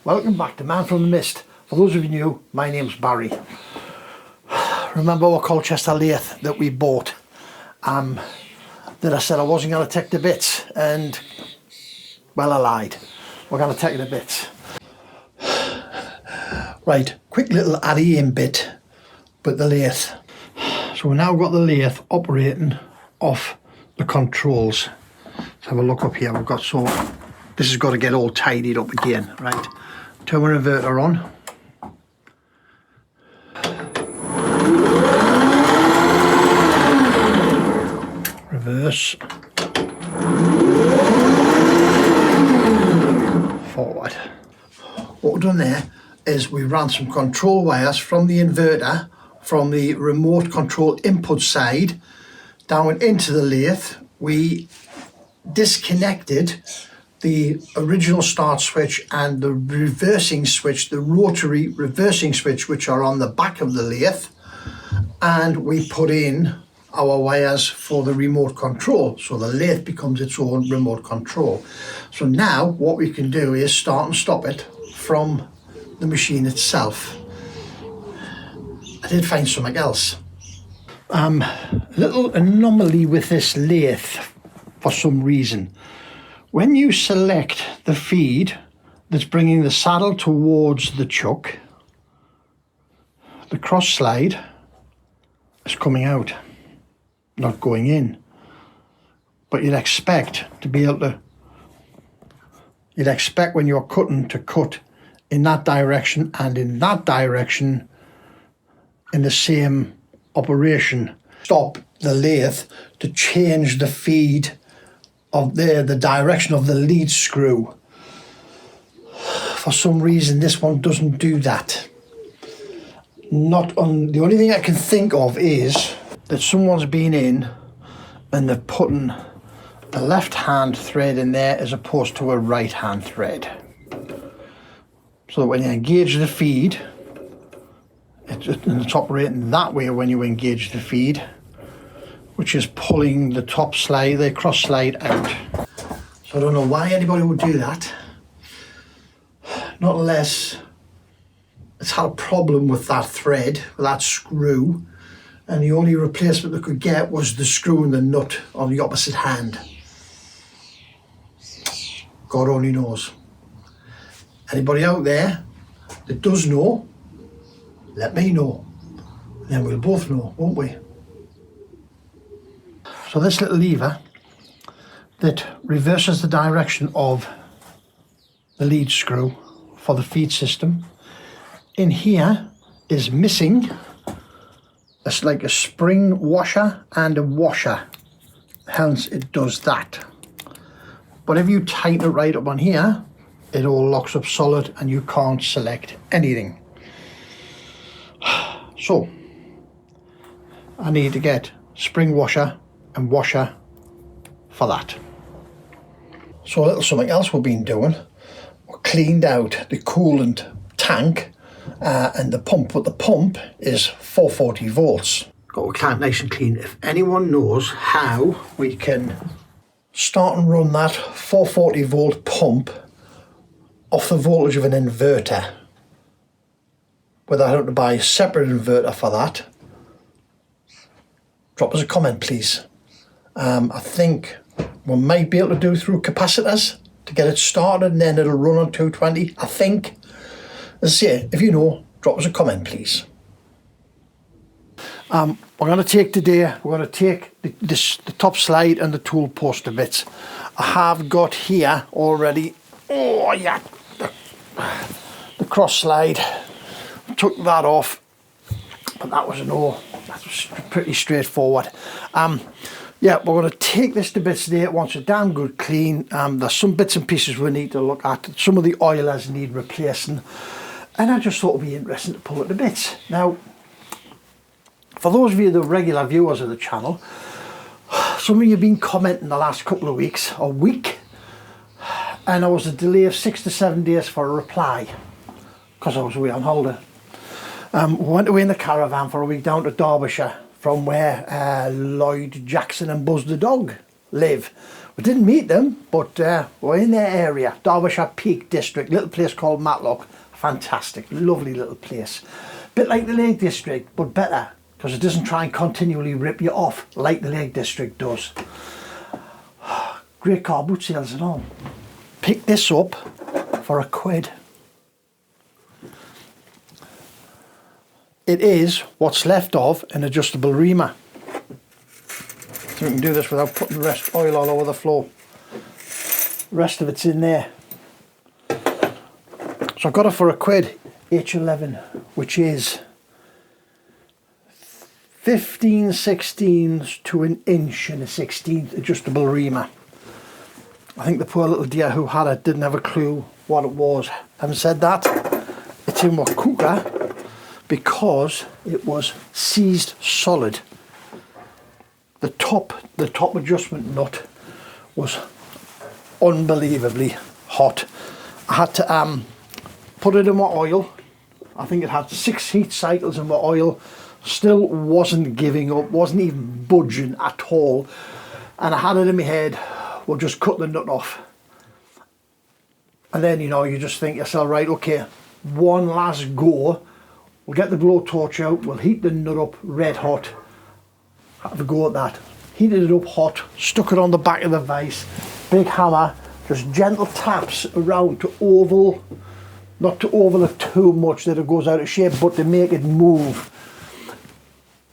Welcome back to Man from the Mist. For those of you new, my name's Barry. Remember our Colchester lathe that we bought? That I said I wasn't going to take the bits, and well, I lied. We're going to take the bits. Right, quick little add-in bit with the lathe. So we've now got the lathe operating off the controls. Let's have a look up here. We've got, so this has got to get all tidied up again, right? Turn our inverter on. Reverse. Forward. What we've done there is we ran some control wires from the inverter, from the remote control input side, down into the lathe. We disconnected the original start switch and the reversing switch, the rotary reversing switch, which are on the back of the lathe, and we put in our wires for the remote control, so the lathe becomes its own remote control. So now what we can do is start and stop it from the machine itself. I did find something else. A little anomaly with this lathe for some reason. When you select the feed that's bringing the saddle towards the chuck, the cross slide is coming out, not going in. But you'd expect to be able to, you'd expect when you're cutting to cut in that direction and in that direction in the same operation. Stop the lathe to change the feed of the direction of the lead screw. For some reason this one doesn't do that. Not on, the only thing I can think of is that someone's been in and they're putting a left hand thread in there as opposed to a right hand thread. So that when you engage the feed, it's operating that way when you engage the feed, which is pulling the top slide, the cross slide out. So I don't know why anybody would do that, not unless it's had a problem with that thread, with that screw, and the only replacement they could get was the screw and the nut on the opposite hand. God only knows. Anybody out there that does know, let me know. And then we'll both know, won't we? So this little lever that reverses the direction of the lead screw for the feed system, in here is missing. It's like a spring washer and a washer, hence it does that. But if you tighten it right up on here, it all locks up solid and you can't select anything. So I need to get spring washer and washer for that. So a little something else we've been doing, we cleaned out the coolant tank and the pump, but the pump is 440 volts. Got to keep nice and clean. If anyone knows how we can start and run that 440 volt pump off the voltage of an inverter, without having to buy a separate inverter for that, drop us a comment please. I think we might be able to do through capacitors to get it started, and then it'll run on 220, I think. As I say, if you know, drop us a comment please. We're going to take today, we're going to take the top slide and the tool poster bits. I have got here already, oh yeah, the cross slide. Took that off, but that was that was pretty straightforward. Yeah, we're going to take this to bits today. It wants a damn good clean. There's some bits and pieces we need to look at. Some of the oilers need replacing, and I just thought it would be interesting to pull it to bits. Now, for those of you that are regular viewers of the channel, some of you have been commenting the last couple of weeks or week, and there was a delay of 6 to 7 days for a reply because I was away on holiday. We went away in the caravan for a week down to Derbyshire, from where Lloyd Jackson and Buzz the dog live. I didn't meet them, but we're in their area, Derbyshire Peak District, little place called Matlock. Fantastic, lovely little place. Bit like the Lake District, but better, because it doesn't try and continually rip you off like the Lake District does. Great car, boot sales and all. Picked this up for £1. It is what's left of an adjustable reamer. So we can do this without putting the rest oil all over the floor. The rest of it's in there. So I got it for £1, H11, which is 15/16 to an inch and a 16th adjustable reamer. I think the poor little dear who had it didn't have a clue what it was. Having said that, it's in my cooker because it was seized solid. The top adjustment nut was unbelievably hot. I had to put it in my oil. I think it had 6 heat cycles in my oil. Still wasn't giving up, wasn't even budging at all. And I had it in my head, we'll just cut the nut off. And then, you know, you just think yourself, right, okay, one last go. We'll get the blowtorch out, we'll heat the nut up red hot. Have a go at that. Heated it up hot, stuck it on the back of the vise, big hammer, just gentle taps around to oval, not to oval it too much that it goes out of shape, but to make it move.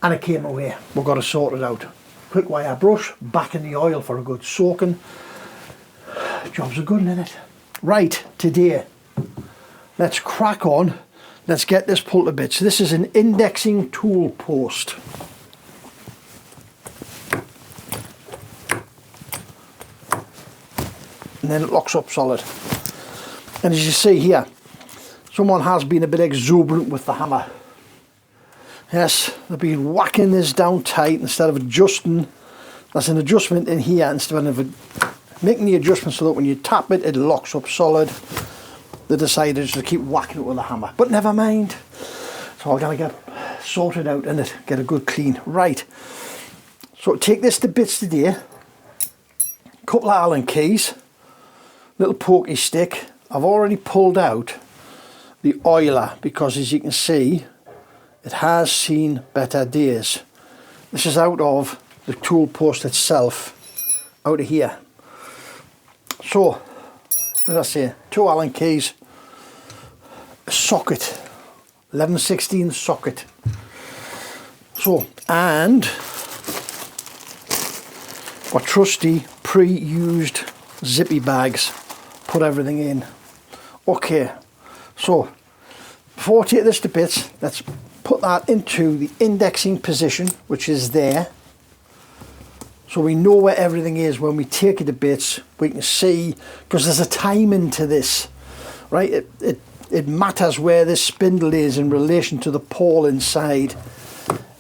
And it came away. We've got to sort it out. Quick wire brush, back in the oil for a good soaking. Jobs are good, isn't it? Right, today, let's crack on. Let's get this pulled to bits. This is an indexing tool post. And then it locks up solid. And as you see here, someone has been a bit exuberant with the hammer. Yes, they've been whacking this down tight instead of adjusting. That's an adjustment in here instead of making the adjustment so that when you tap it, it locks up solid. They decided just to keep whacking it with a hammer. But never mind. So I'm going to get sorted out and get a good clean. Right. So take this to bits today. Couple of Allen keys. Little pokey stick. I've already pulled out the oiler because, as you can see, it has seen better days. This is out of the tool post itself, out of here. So, as I say, 2 Allen keys, a socket, 11/16 socket. So, and our trusty pre-used zippy bags. Put everything in. Okay, so before I take this to bits, let's put that into the indexing position, which is there. So we know where everything is when we take it to bits. We can see, because there's a timing to this, right? It matters where this spindle is in relation to the pole inside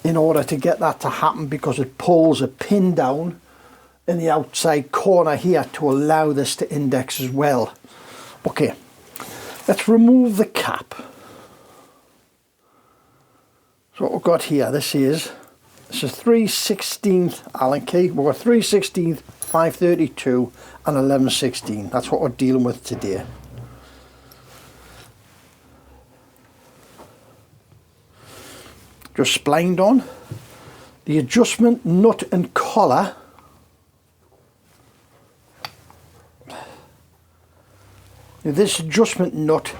in order to get that to happen, because it pulls a pin down in the outside corner here to allow this to index as well. Okay, let's remove the cap. So what we've got here, this is 3/16 Allen key. We've got 3/16, 532 and 11/16. That's what we're dealing with today. Just splined on. The adjustment nut and collar this adjustment nut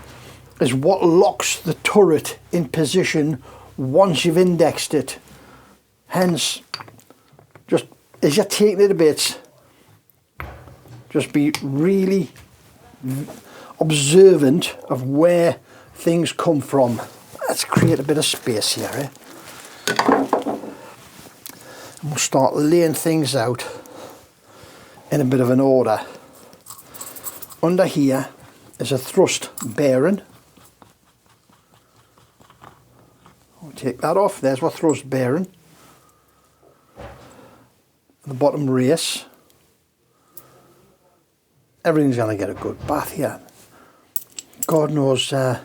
is what locks the turret in position once you've indexed it. Hence, just as you're taking it to bits, just be really observant of where things come from. Let's create a bit of space here, eh? And we'll start laying things out in a bit of an order. Under here is a thrust bearing. I'll take that off. There's our thrust bearing. The bottom race. Everything's going to get a good bath here. God knows how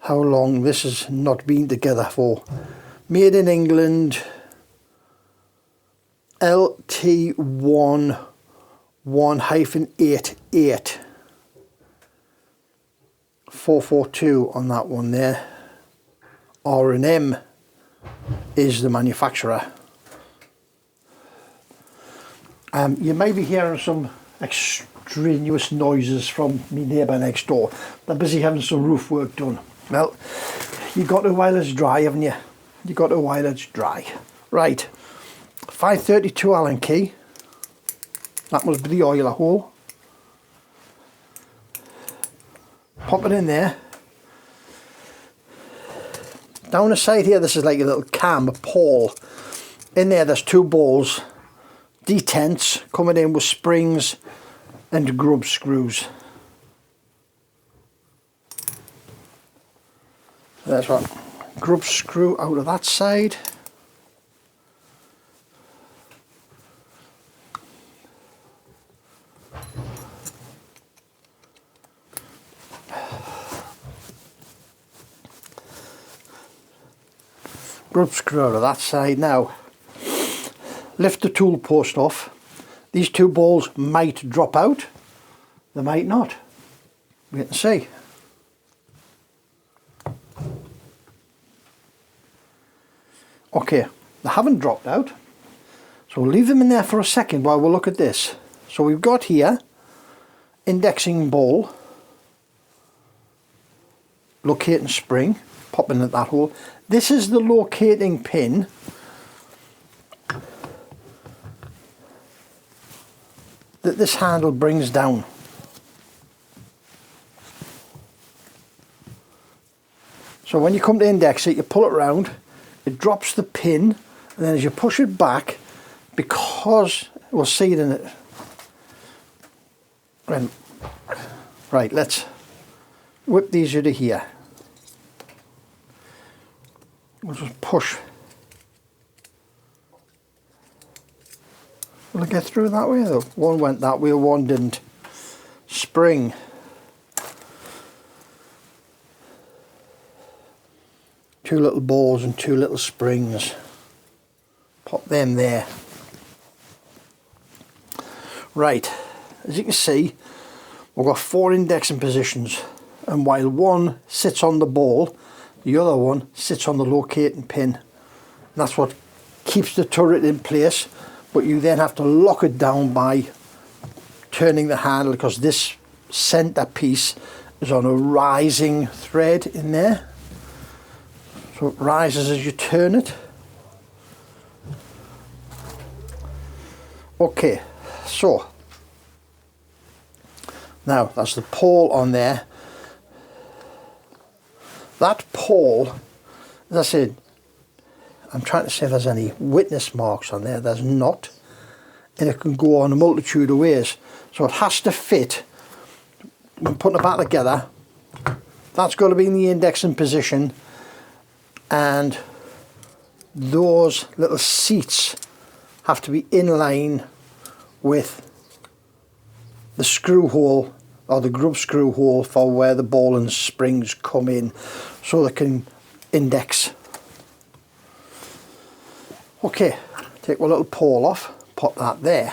long this has not been together for. Made in England. LT1 1-88 442 on that one there. R&M is the manufacturer. You may be hearing some extraneous noises from my neighbour next door. They're busy having some roof work done. Well, you got to while it's dry, haven't you? You got to while it's dry. Right, 532 Allen key. That must be the oiler hole. Pop it in there. Down the side here, this is like a little cam, a pole. In there, there's two balls, detents coming in with springs and grub screws. There's one grub screw out of that side. Grub screw out of that side. Now lift the tool post off. These two balls might drop out, they might not. Wait and see. Okay, they haven't dropped out, so we'll leave them in there for a second while we look at this. So we've got here indexing ball, locating spring, popping at that hole. This is the locating pin that this handle brings down. So when you come to index it, you pull it round, it drops the pin, and then as you push it back, because we'll see it in it. Right, let's whip these out of here. We'll just push. Will it get through that way though? One went that way, one didn't. Spring. Two little balls and two little springs. Pop them there. Right, as you can see, we've got 4 indexing positions, and while one sits on the ball, the other one sits on the locating pin. And that's what keeps the turret in place, but you then have to lock it down by turning the handle, because this centre piece is on a rising thread in there. So it rises as you turn it. Okay, so now that's the pole on there. That pole, as I said, I'm trying to see if there's any witness marks on there. There's not, and it can go on a multitude of ways, so it has to fit. When putting it back together, that's got to be in the indexing position, and those little seats have to be in line with the screw hole, or the grub screw hole, for where the ball and springs come in, so they can index. Okay, take one little pole off, pop that there.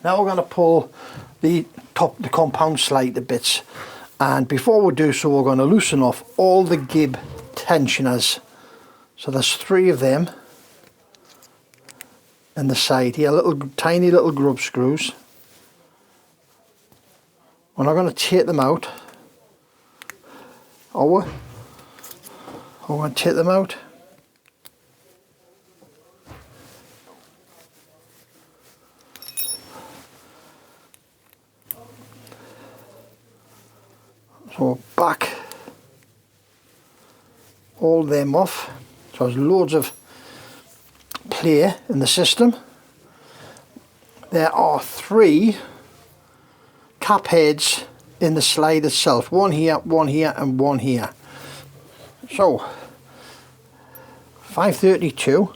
Now we're going to pull the compound slide to bits, and before we do so, we're going to loosen off all the gib tensioners. So there's 3 of them in the side here, tiny little grub screws. We're not going to take them out. We're going to take them out. So back all them off. So there's loads of play in the system. There are 3 cap heads in the slide itself. One here, and one here. So 532.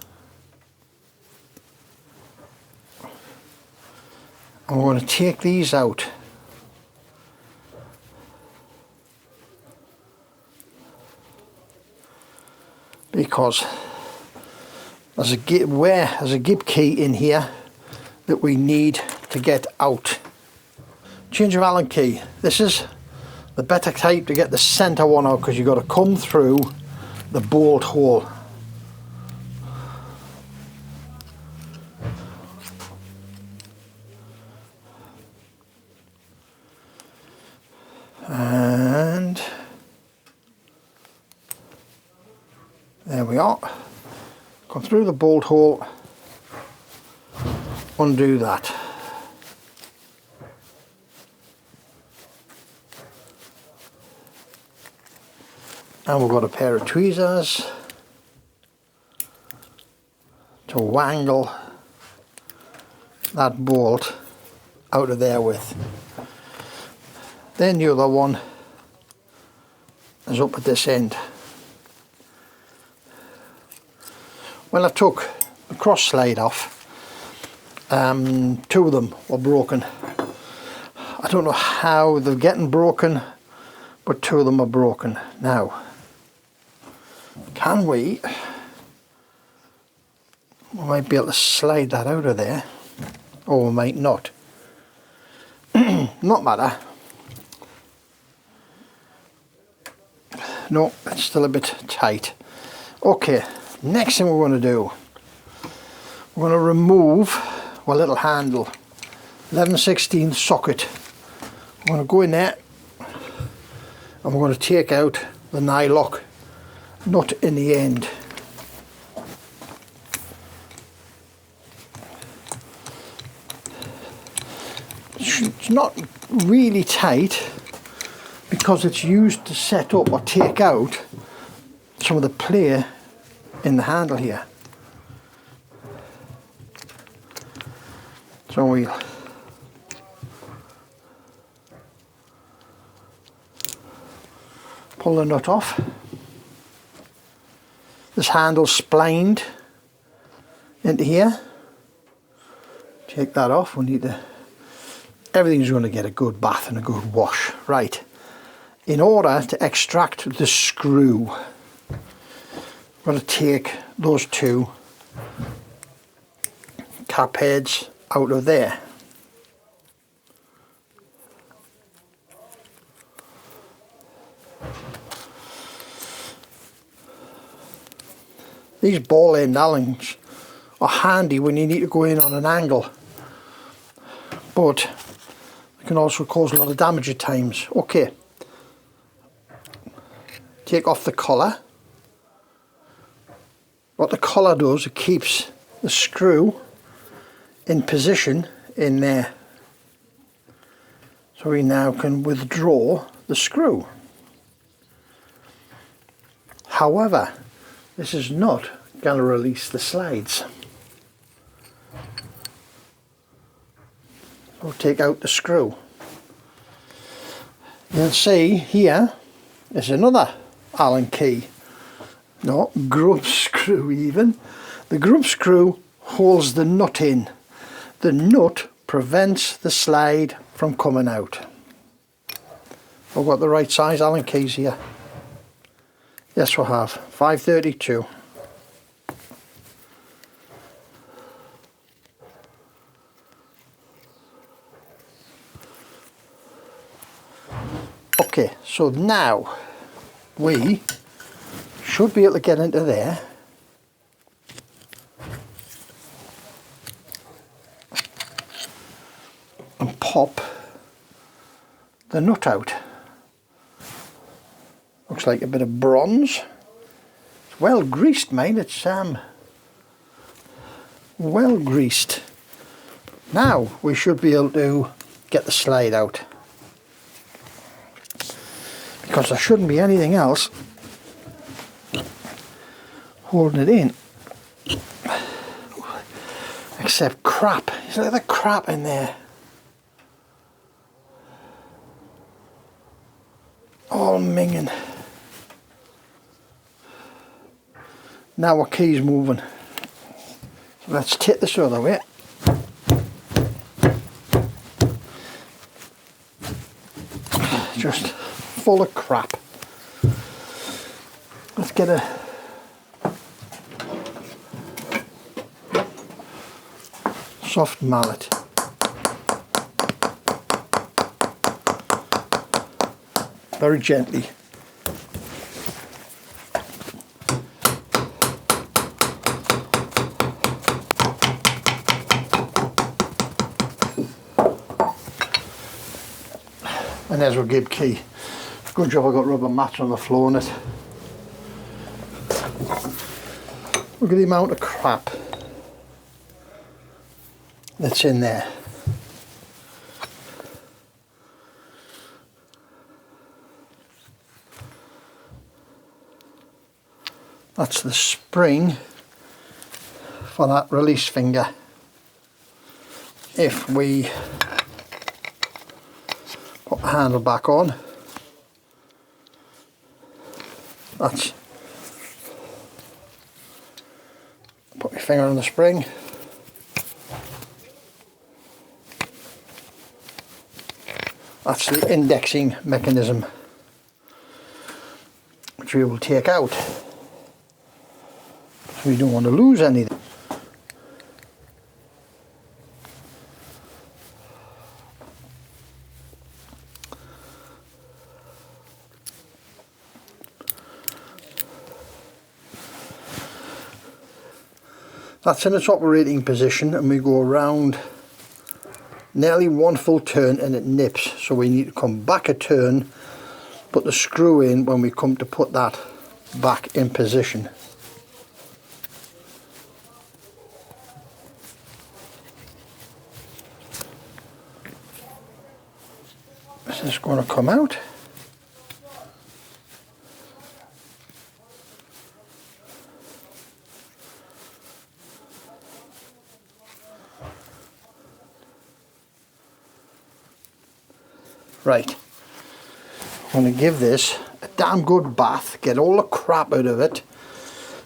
And we're going to take these out. Because there's a gib key in here that we need to get out. Change of Allen key. This is the better type to get the centre one out, because you've got to come through the bolt hole. And there we are. Come through the bolt hole, undo that. And we've got a pair of tweezers to wangle that bolt out of there with. Then the other one is up at this end. When I took the cross slide off, 2 of them were broken. I don't know how they're getting broken, but 2 of them are broken. Now, can we might be able to slide that out of there, or we might not. Not matter. No, it's still a bit tight. Okay, next thing we're going to do, we're going to remove our little handle, 11/16 socket. We're going to go in there and we're going to take out the nylock nut in the end. It's not really tight because it's used to set up or take out some of the play in the handle here. So we'll pull the nut off. This handle's splined into here. Take that off. We need to, everything's going to get a good bath and a good wash. Right. In order to extract the screw, I'm going to take those 2 cap heads out of there. These ball end Allens are handy when you need to go in on an angle, but they can also cause a lot of damage at times. Okay, take off the collar. What the collar does, it keeps the screw in position in there, so we now can withdraw the screw. However, this is not going to release the slides. We'll take out the screw. You'll see here is another Allen key. No, grub screw even. The grub screw holds the nut in. The nut prevents the slide from coming out. I've got the right size Allen keys here. Yes, we have. 532. Okay, so now we should be able to get into there. And pop the nut out. Looks like a bit of bronze. It's well greased, mate. It's well greased. Now we should be able to get the slide out, because there shouldn't be anything else holding it in except crap. There's a lot of crap in there. All minging. Now our key's moving. So let's take this other way. Just full of crap. Let's get a soft mallet. Very gently. And there's our gib key. Good job I got rubber mats on the floor on it. Look at the amount of crap that's in there. That's the spring for that release finger. If we put the handle back on, that's, put my finger on the spring, that's the indexing mechanism, which we will take out. So we don't want to lose anything. That's in its operating position, and we go around nearly one full turn and it nips, so we need to come back a turn, put the screw in when we come to put that back in position. This is going to come out. Right, I'm going to give this a damn good bath, get all the crap out of it,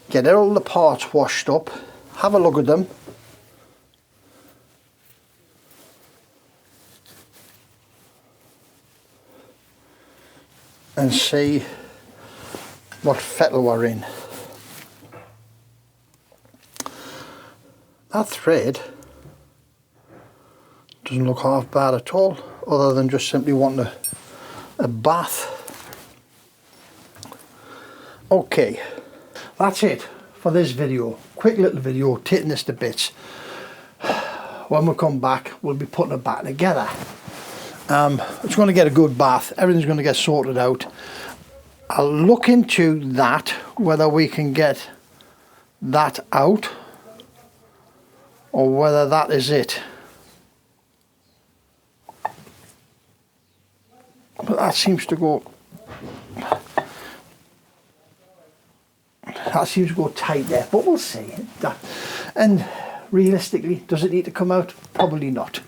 get all the parts washed up, have a look at them, and see what fettle we're in. That thread doesn't look half bad at all, other than just simply wanting a bath. Okay, that's it for this video. Quick little video taking this to bits. When we come back, we'll be putting it back together. It's going to get a good bath, everything's going to get sorted out. I'll look into that, whether we can get that out or whether that is it. But that seems to go tight there, but we'll see. And realistically, does it need to come out? Probably not.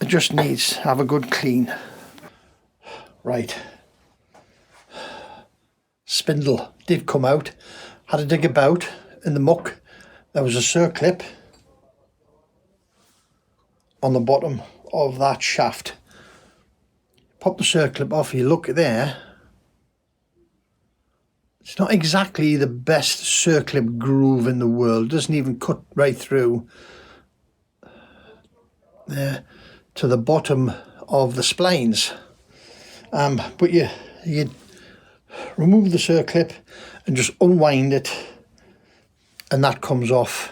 It just needs to have a good clean. Right, spindle did come out. Had to dig about in the muck. There was a circlip on the bottom of that shaft. Pop the circlip off, you look there, it's not exactly the best circlip groove in the world. It doesn't even cut right through there to the bottom of the splines. But you remove the circlip and just unwind it, and that comes off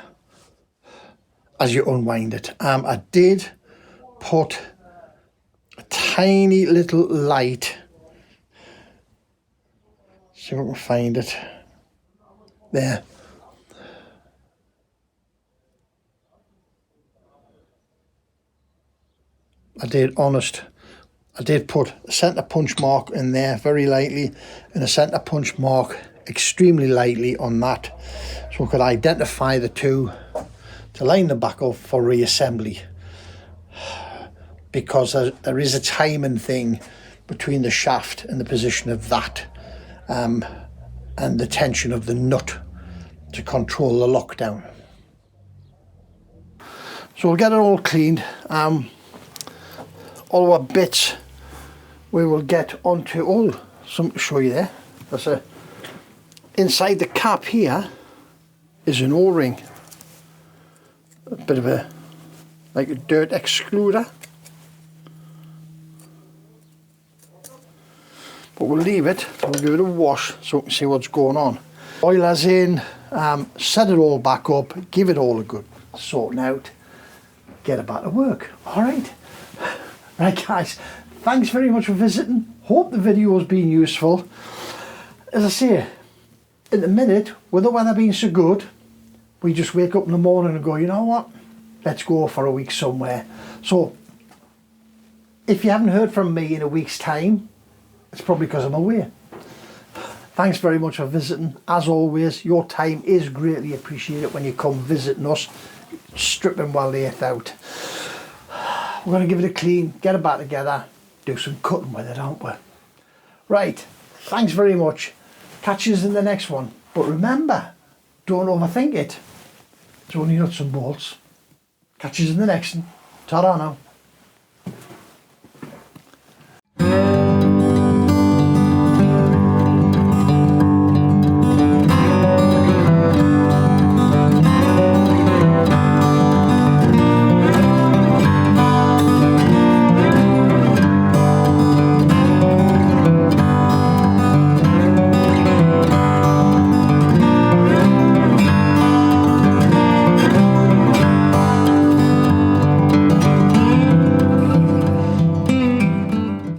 as you unwind it. I did put a tiny little light, see if I can find it, there. I did put a centre punch mark in there very lightly, and a centre punch mark extremely lightly on that, so we could identify the two to line the back up for reassembly. Because there is a timing thing between the shaft and the position of that, and the tension of the nut to control the lockdown. So we'll get it all cleaned. All our bits we will get onto, something to show you there. That's inside the cap here is an O-ring. A bit of a like a dirt excluder. But we'll leave it, we'll give it a wash so we can see what's going on. Oilers in, set it all back up, give it all a good sorting out, get it back to work. Alright. Right guys, thanks very much for visiting. Hope the video has been useful. As I say, in the minute, with the weather being so good, we just wake up in the morning and go, you know what, let's go for a week somewhere. So, if you haven't heard from me in a week's time, it's probably because I'm away. Thanks very much for visiting. As always, your time is greatly appreciated when you come visiting us, stripping our lathe out. We're going to give it a clean, get it back together, do some cutting with it, aren't we? Right, thanks very much. Catch you in the next one. But remember, don't overthink it. It's only nuts and bolts. Catch you in the next one. Ta-ra now.